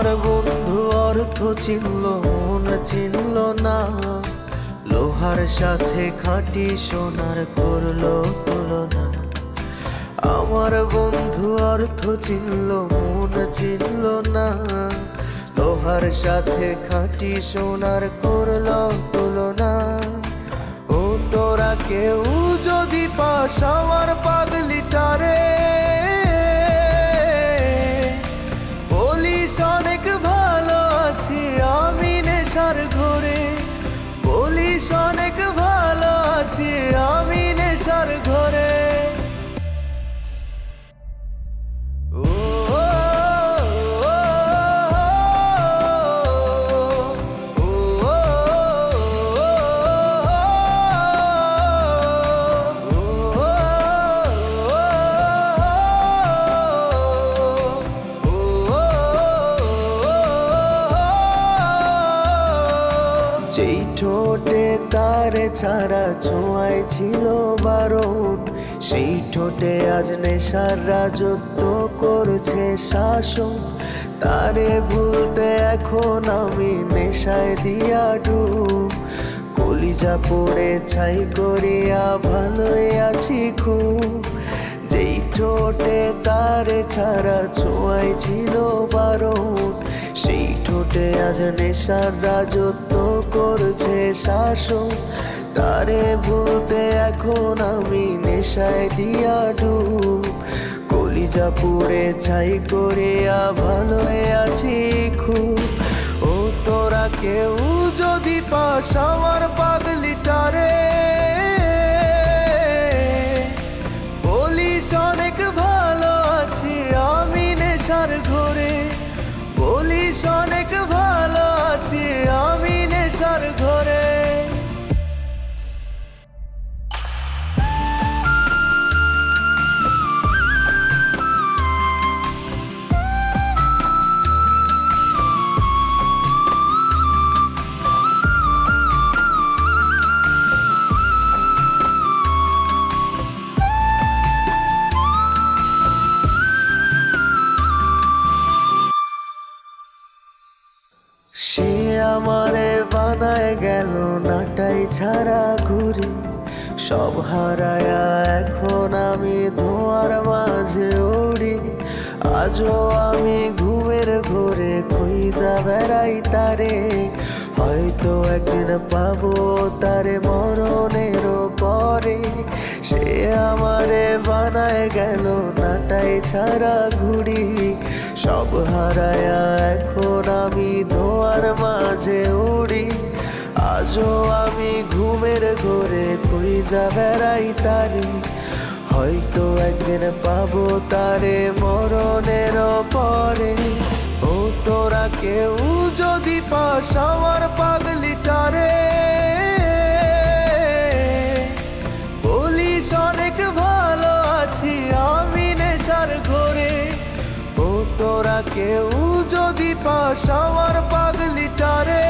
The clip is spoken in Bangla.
আমার বন্ধু অর্থ চিনল মন চিনল না, লোহার সাথে খাঁটি সোনার করলো তুলনা। আমার বন্ধু অর্থ চিনল মন চিনল না, লোহার সাথে খাঁটি সোনার করলো তুলনা। ও তোরা কেউ যদি পাস আমার পাগলিটারে, বলিস অনেক ভালো আছি আমি নেশার ঘরে, বলিস অনেক ভালো আছি আমি নেশার ঘরে। যেই ঠোঁটে তারে ছাড়া ছোঁয়ায় ছিল বারণ, সেই ঠোঁটে আজ নেশার রাজত্ব করছে শাসন। তারে ভুলতে এখন আমি নেশায় দিয়া ডুব, কলিজা পড়ে ছাই করিয়া ভালোই আছি খুব। যেই ঠোঁটে তারে ছাড়া ছোঁয়ায় ছিল বারণ, সেই ঠোঁটে আজ নেশার রাজত্ব করছে শাসন। তারে ভুলতে এখন আমি নেশায় দিয়া ডুব, কলিজা পুড়ে ছাই করিয়া ভালোই আছি খুব। ও তোরা কেউ যদি পাস আমার পাগলিটারে, বলিস অনেক ভালো আছি আমি নেশার ঘরে, বলিস অনেক ভালো আছি আমি নেশার ঘরে। সে আমারে বানায় গেল নাটাই ছাড়া ঘুরি, সব হারায়া এখন আমি ধোঁয়ার মাঝে উড়ি। আজও আমি ঘুমের ঘোরে খুঁজা বেড়াই তারে, হয়তো একদিন পাবো তারে মরণের পরে। সে আমারে বানায় গেল নাটাই ছাড়া ঘুরি, সব হারায়া এখন আমি ধোঁয়ার মাঝে উড়ি। আজও আমি ঘুমের ঘোরে খুঁজা বেড়াই তারে, হয়তো একদিন পাবো তারে মরণের পরে। ও তোরা কেউ যদি পাস আমার পাগলিটারে, বলিস অনেক ভালো আছি আমি নেশার ঘরে। ও তোরা কেউ যদি পাস আমার পাগলিটারে।